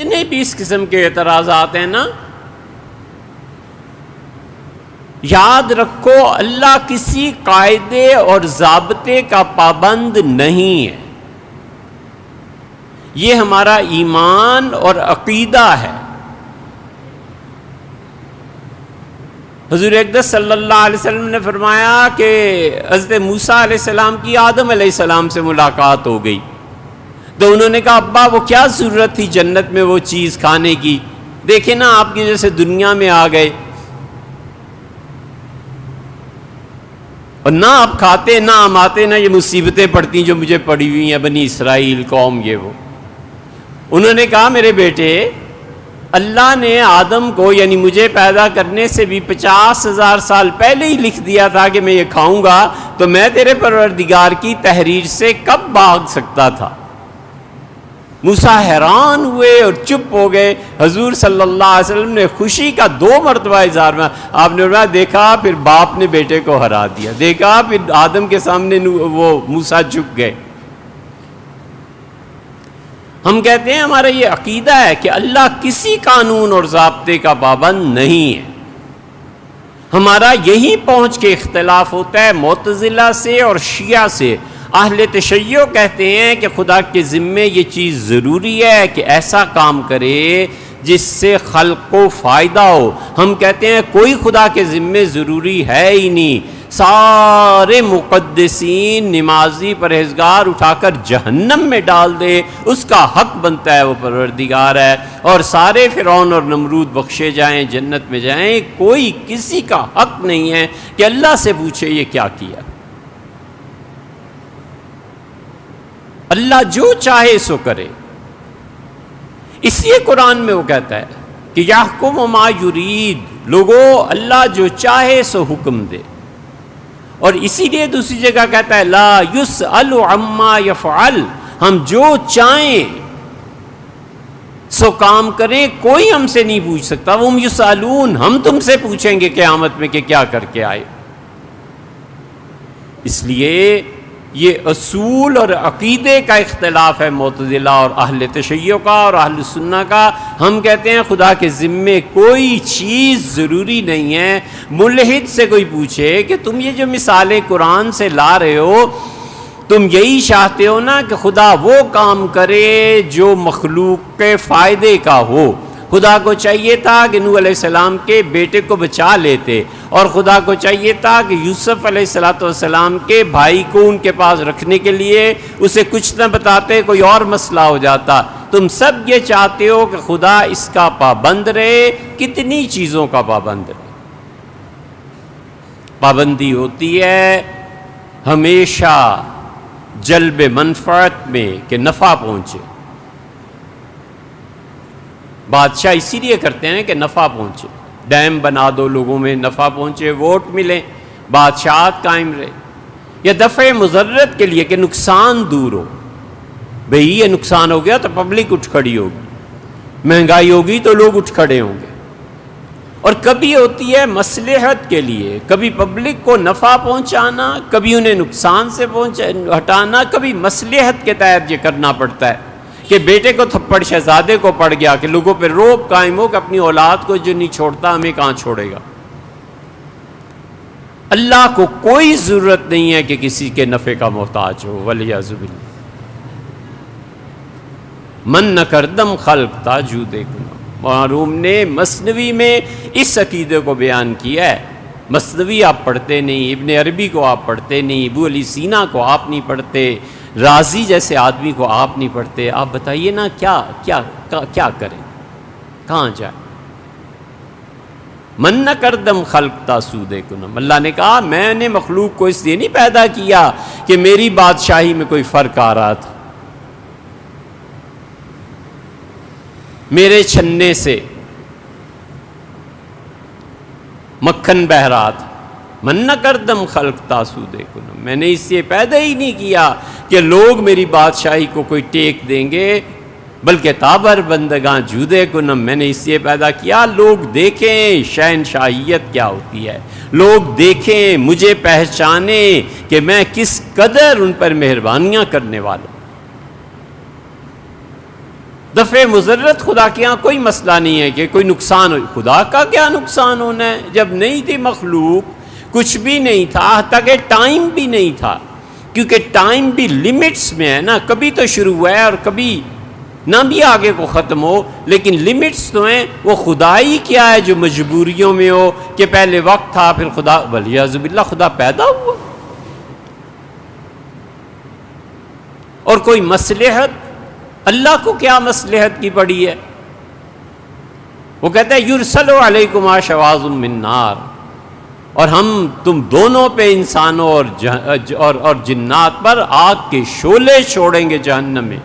جتنے بھی اس قسم کے اعتراضات ہیں نا، یاد رکھو اللہ کسی قاعدے اور ضابطے کا پابند نہیں ہے، یہ ہمارا ایمان اور عقیدہ ہے۔ حضور اقدس صلی اللہ علیہ وسلم نے فرمایا کہ حضرت موسیٰ علیہ السلام کی آدم علیہ السلام سے ملاقات ہو گئی، تو انہوں نے کہا ابا وہ کیا ضرورت تھی جنت میں وہ چیز کھانے کی، دیکھیں نا آپ کی وجہ سے دنیا میں آ گئے، اور نہ آپ کھاتے نہ ہم آتے، نہ یہ مصیبتیں پڑتی جو مجھے پڑی ہوئی ہیں، بنی اسرائیل قوم یہ وہ۔ انہوں نے کہا میرے بیٹے، اللہ نے آدم کو یعنی مجھے پیدا کرنے سے بھی 50,000 سال پہلے ہی لکھ دیا تھا کہ میں یہ کھاؤں گا، تو میں تیرے پروردگار کی تحریر سے کب بھاگ سکتا تھا؟ موسیٰ حیران ہوئے اور چپ ہو گئے۔ حضور صلی اللہ علیہ وسلم نے خوشی کا 2 مرتبہ اظہار میں آپ نے فرمایا دیکھا پھر باپ نے بیٹے کو ہرا دیا، دیکھا پھر آدم کے سامنے وہ موسیٰ جھک گئے۔ ہم کہتے ہیں ہمارا یہ عقیدہ ہے کہ اللہ کسی قانون اور ضابطے کا پابند نہیں ہے۔ ہمارا یہی پہنچ کے اختلاف ہوتا ہے معتزلہ سے اور شیعہ سے۔ اہل تشیع کہتے ہیں کہ خدا کے ذمے یہ چیز ضروری ہے کہ ایسا کام کرے جس سے خلق کو فائدہ ہو۔ ہم کہتے ہیں کوئی خدا کے ذمے ضروری ہے ہی نہیں، سارے مقدسین نمازی پرہیزگار اٹھا کر جہنم میں ڈال دے، اس کا حق بنتا ہے، وہ پروردگار ہے، اور سارے فرعون اور نمرود بخشے جائیں، جنت میں جائیں، کوئی کسی کا حق نہیں ہے کہ اللہ سے پوچھے یہ کیا کیا۔ اللہ جو چاہے سو کرے، اس لیے قرآن میں وہ کہتا ہے کہ یحکم ما یرید، لوگو اللہ جو چاہے سو حکم دے، اور اسی لیے دوسری جگہ کہتا ہے لا یسأل عما یفعل، ہم جو چاہیں سو کام کریں، کوئی ہم سے نہیں پوچھ سکتا۔ وہ یسألون، ہم تم سے پوچھیں گے قیامت میں کہ کیا کر کے آئے۔ اس لیے یہ اصول اور عقیدے کا اختلاف ہے معتزلہ اور اہل تشیع کا اور اہل سنت کا۔ ہم کہتے ہیں خدا کے ذمے کوئی چیز ضروری نہیں ہے۔ ملحد سے کوئی پوچھے کہ تم یہ جو مثالیں قرآن سے لا رہے ہو، تم یہی چاہتے ہو نا کہ خدا وہ کام کرے جو مخلوق کے فائدے کا ہو۔ خدا کو چاہیے تھا کہ نوح علیہ السلام کے بیٹے کو بچا لیتے، اور خدا کو چاہیے تھا کہ یوسف علیہ السلام کے بھائی کو ان کے پاس رکھنے کے لیے اسے کچھ نہ بتاتے، کوئی اور مسئلہ ہو جاتا۔ تم سب یہ چاہتے ہو کہ خدا اس کا پابند رہے، کتنی چیزوں کا پابند رہے۔ پابندی ہوتی ہے ہمیشہ جلب منفعت میں کہ نفع پہنچے۔ بادشاہ اسی لیے کرتے ہیں کہ نفع پہنچے، ڈیم بنا دو، لوگوں میں نفع پہنچے، ووٹ ملیں، بادشاہت قائم رہے، یا دفع مضرت کے لیے کہ نقصان دور ہو۔ بھئی یہ نقصان ہو گیا تو پبلک اٹھ کھڑی ہوگی، مہنگائی ہوگی تو لوگ اٹھ کھڑے ہوں گے۔ اور کبھی ہوتی ہے مصلحت کے لیے، کبھی پبلک کو نفع پہنچانا، کبھی انہیں نقصان سے ہٹانا، کبھی مصلحت کے تحت یہ کرنا پڑتا ہے کہ بیٹے کو تھپڑ شہزادے کو پڑ گیا کہ لوگوں پہ روب قائم ہو کہ اپنی اولاد کو جو نہیں چھوڑتا ہمیں کہاں چھوڑے گا۔ اللہ کو کوئی ضرورت نہیں ہے کہ کسی کے نفع کا محتاج ہو، والعیاذ باللہ۔ من نہ کردم خلق تاجود معروم نے مثنوی میں اس عقیدے کو بیان کیا ہے۔ مثنوی آپ پڑھتے نہیں، ابن عربی کو آپ پڑھتے نہیں، ابو علی سینا کو آپ نہیں پڑھتے، رازی جیسے آدمی کو آپ نہیں پڑھتے۔ آپ بتائیے نا کیا کریں، کہاں جائیں؟ من نہ کردم خلق تاسود کنم، اللہ نے کہا میں نے مخلوق کو اس لیے نہیں پیدا کیا کہ میری بادشاہی میں کوئی فرق آ رہا تھا، میرے چھنے سے مکھن بہ رہا تھا۔ من نہ کردم خلق تاسود کنم، میں نے اس لیے پیدا ہی نہیں کیا کہ لوگ میری بادشاہی کو کوئی ٹیک دیں گے، بلکہ تابر بندگاں جودے کنم، میں نے اس لیے پیدا کیا لوگ دیکھیں شہنشاہیت کیا ہوتی ہے، لوگ دیکھیں مجھے پہچانیں کہ میں کس قدر ان پر مہربانیاں کرنے والا ہوں۔ دفع مضرت خدا کے یہاں کوئی مسئلہ نہیں ہے کہ کوئی نقصان ہو. خدا کا کیا نقصان ہونا ہے؟ جب نہیں تھی مخلوق، کچھ بھی نہیں تھا، حتیٰ کہ ٹائم بھی نہیں تھا، کیونکہ ٹائم بھی لمٹس میں ہے نا، کبھی تو شروع ہوا ہے اور کبھی نہ بھی آگے کو ختم ہو، لیکن لمٹس تو ہیں. وہ خدائی کیا ہے جو مجبوریوں میں ہو کہ پہلے وقت تھا پھر خدا ولیعذ باللہ خدا پیدا ہوا. اور کوئی مصلحت، اللہ کو کیا مصلحت کی پڑی ہے؟ وہ کہتا ہے یرسل علیکما شواظ من نار، اور ہم تم دونوں پہ، انسانوں اور جنات پر آگ کے شعلے چھوڑیں گے جہنم میں.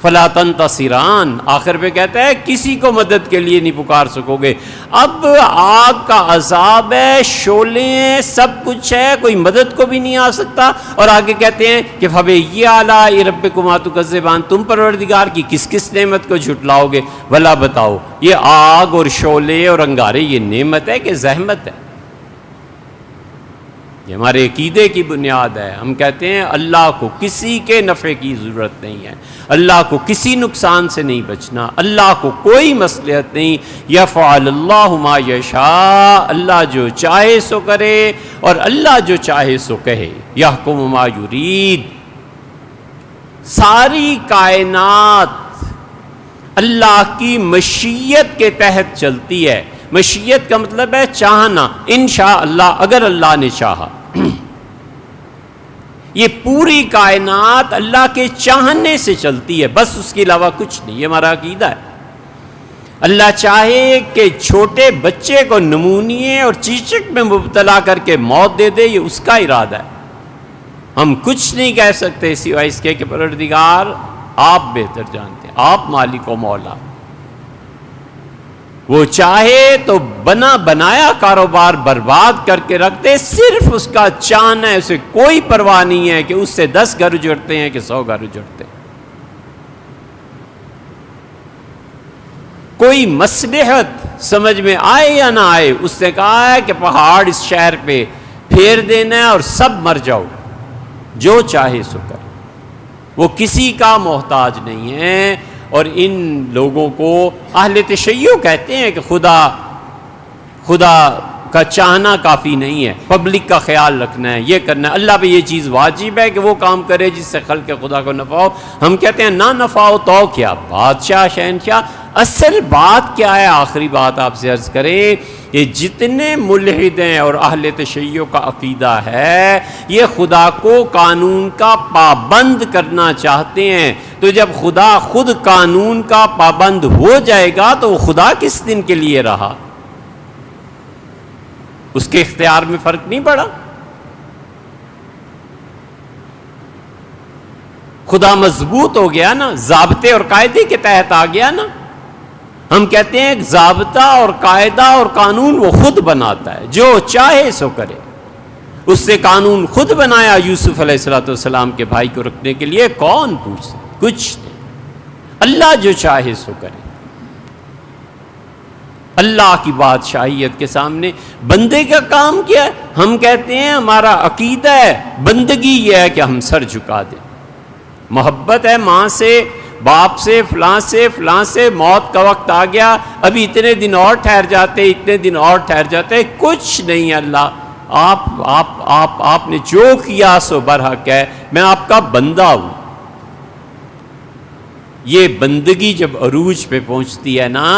فلا تنتصران، آخر پہ کہتا ہے کسی کو مدد کے لیے نہیں پکار سکو گے. اب آگ کا عذاب ہے، شعلے ہیں، سب کچھ ہے، کوئی مدد کو بھی نہیں آ سکتا. اور آگے کہتے ہیں کہ فَبِأَيِّ آلَاءِ رَبِّكُمَا تُكَذِّبَانِ، تم پروردگار کی کس کس نعمت کو جھٹلاؤ گے؟ بھلا بتاؤ، یہ آگ اور شعلے اور انگارے یہ نعمت ہے کہ زحمت ہے؟ یہ ہمارے عقیدے کی بنیاد ہے. ہم کہتے ہیں اللہ کو کسی کے نفع کی ضرورت نہیں ہے، اللہ کو کسی نقصان سے نہیں بچنا، اللہ کو کوئی مصلحت نہیں. یفعل اللہ ما یشاء، اللہ جو چاہے سو کرے اور اللہ جو چاہے سو کہے. یحکم ما یرید، ساری کائنات اللہ کی مشیت کے تحت چلتی ہے. مشیت کا مطلب ہے چاہنا، انشاء اللہ، اگر اللہ نے چاہا. یہ پوری کائنات اللہ کے چاہنے سے چلتی ہے، بس اس کے علاوہ کچھ نہیں. یہ ہمارا عقیدہ ہے. اللہ چاہے کہ چھوٹے بچے کو نمونیے اور چیچک میں مبتلا کر کے موت دے دے، یہ اس کا ارادہ ہے. ہم کچھ نہیں کہہ سکتے سوائے اس کے کہ پروردگار آپ بہتر جانتے ہیں، آپ مالک و مولا. وہ چاہے تو بنایا کاروبار برباد کر کے رکھ دے، صرف اس کا چاہنا ہے، اسے کوئی پرواہ نہیں ہے کہ اس سے 10 گھر اجڑتے ہیں کہ 100 گھر اجڑتے ہیں. کوئی مصلحت سمجھ میں آئے یا نہ آئے، اس نے کہا ہے کہ پہاڑ اس شہر پہ پھیر دینا ہے اور سب مر جاؤ، جو چاہے سو کر. وہ کسی کا محتاج نہیں ہے. اور ان لوگوں کو اہل تشیع کہتے ہیں کہ خدا کا چاہنا کافی نہیں ہے، پبلک کا خیال رکھنا ہے، یہ کرنا ہے، اللہ پہ یہ چیز واجب ہے کہ وہ کام کرے جس سے خلق خدا کو نفع ہو. ہم کہتے ہیں نہ نفع ہو تو کیا، بادشاہ شہنشاہ. اصل بات کیا ہے؟ آخری بات آپ سے عرض کریں، یہ جتنے ملحد ہیں اور اہل تشیع کا عقیدہ ہے، یہ خدا کو قانون کا پابند کرنا چاہتے ہیں. تو جب خدا خود قانون کا پابند ہو جائے گا تو وہ خدا کس دن کے لیے رہا؟ اس کے اختیار میں فرق نہیں پڑا. خدا مضبوط ہو گیا نا، ضابطے اور قاعدے کے تحت آ گیا نا. ہم کہتے ہیں ضابطہ اور قاعدہ اور قانون وہ خود بناتا ہے، جو چاہے سو کرے. اس سے قانون خود بنایا یوسف علیہ السلام کے بھائی کو رکھنے کے لیے، کون پوچھتا؟ کچھ نہیں. اللہ جو چاہے سو کرے. اللہ کی بادشاہیت کے سامنے بندے کا کام کیا ہے؟ ہم کہتے ہیں ہمارا عقیدہ ہے بندگی یہ ہے کہ ہم سر جھکا دیں. محبت ہے ماں سے، باپ سے، فلاں سے، موت کا وقت آ گیا، ابھی اتنے دن اور ٹھہر جاتے، اتنے دن اور ٹھہر جاتے. کچھ نہیں. اللہ آپ نے جو کیا سو برحق ہے، میں آپ کا بندہ ہوں. یہ بندگی جب عروج پہ پہنچتی ہے نا،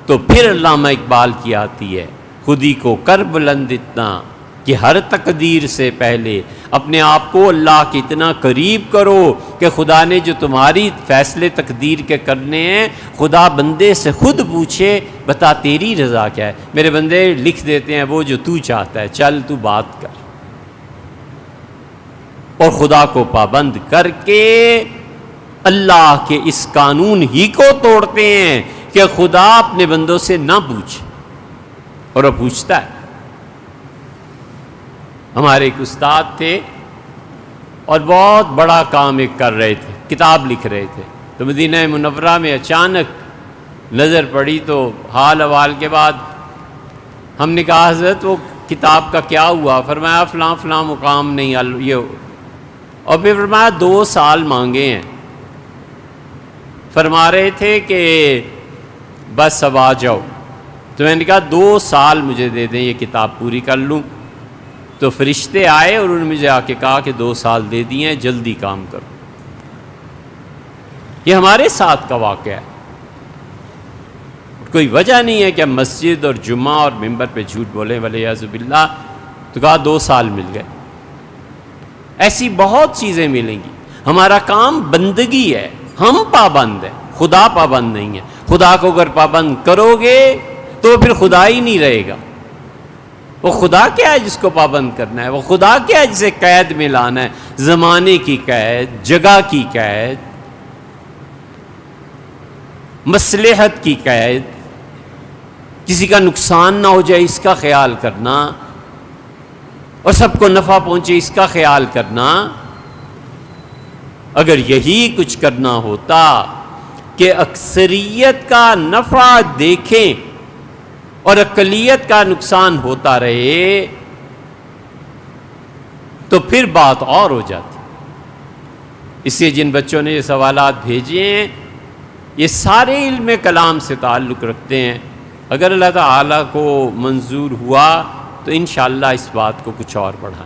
تو پھر علامہ اقبال کی آتی ہے، خودی کو کر بلند اتنا کہ ہر تقدیر سے پہلے اپنے آپ کو اللہ کے اتنا قریب کرو کہ خدا نے جو تمہاری فیصلے تقدیر کے کرنے ہیں، خدا بندے سے خود پوچھے بتا تیری رضا کیا ہے. میرے بندے لکھ دیتے ہیں وہ جو تو چاہتا ہے، چل تو بات کر. اور خدا کو پابند کر کے اللہ کے اس قانون ہی کو توڑتے ہیں کہ خدا اپنے بندوں سے نہ پوچھے، اور وہ پوچھتا ہے. ہمارے ایک استاد تھے اور بہت بڑا کام ایک کر رہے تھے، کتاب لکھ رہے تھے. تو مدینہ منورہ میں اچانک نظر پڑی، تو حال احوال کے بعد ہم نے کہا حضرت وہ کتاب کا کیا ہوا؟ فرمایا فلاں مقام نہیں یہ. اور پھر فرمایا 2 سال مانگے ہیں. فرما رہے تھے کہ بس اب آ جاؤ، تو میں نے کہا 2 سال مجھے دے دیں، یہ کتاب پوری کر لوں۔ تو فرشتے آئے اور انہوں نے مجھے آ کے کہا کہ 2 سال دے دیے ہیں، جلدی کام کرو۔ یہ ہمارے ساتھ کا واقعہ ہے، کوئی وجہ نہیں ہے کہ ہم مسجد اور جمعہ اور ممبر پہ جھوٹ بولیں ولیعذ باللہ۔ تو کہا 2 سال مل گئے۔ ایسی بہت چیزیں ملیں گی۔ ہمارا کام بندگی ہے، ہم پابند ہیں، خدا پابند نہیں ہے۔ خدا کو اگر پابند کرو گے تو پھر خدا ہی نہیں رہے گا۔ وہ خدا کیا ہے جس کو پابند کرنا ہے؟ وہ خدا کیا ہے جسے قید میں لانا ہے؟ زمانے کی قید، جگہ کی قید، مصلحت کی قید، کسی کا نقصان نہ ہو جائے اس کا خیال کرنا، اور سب کو نفع پہنچے اس کا خیال کرنا۔ اگر یہی کچھ کرنا ہوتا کہ اکثریت کا نفع دیکھیں اور اقلیت کا نقصان ہوتا رہے تو پھر بات اور ہو جاتی۔ اس لیے جن بچوں نے یہ سوالات بھیجے ہیں یہ سارے علم کلام سے تعلق رکھتے ہیں۔ اگر اللہ تعالیٰ کو منظور ہوا تو انشاءاللہ اس بات کو کچھ اور بڑھائیں۔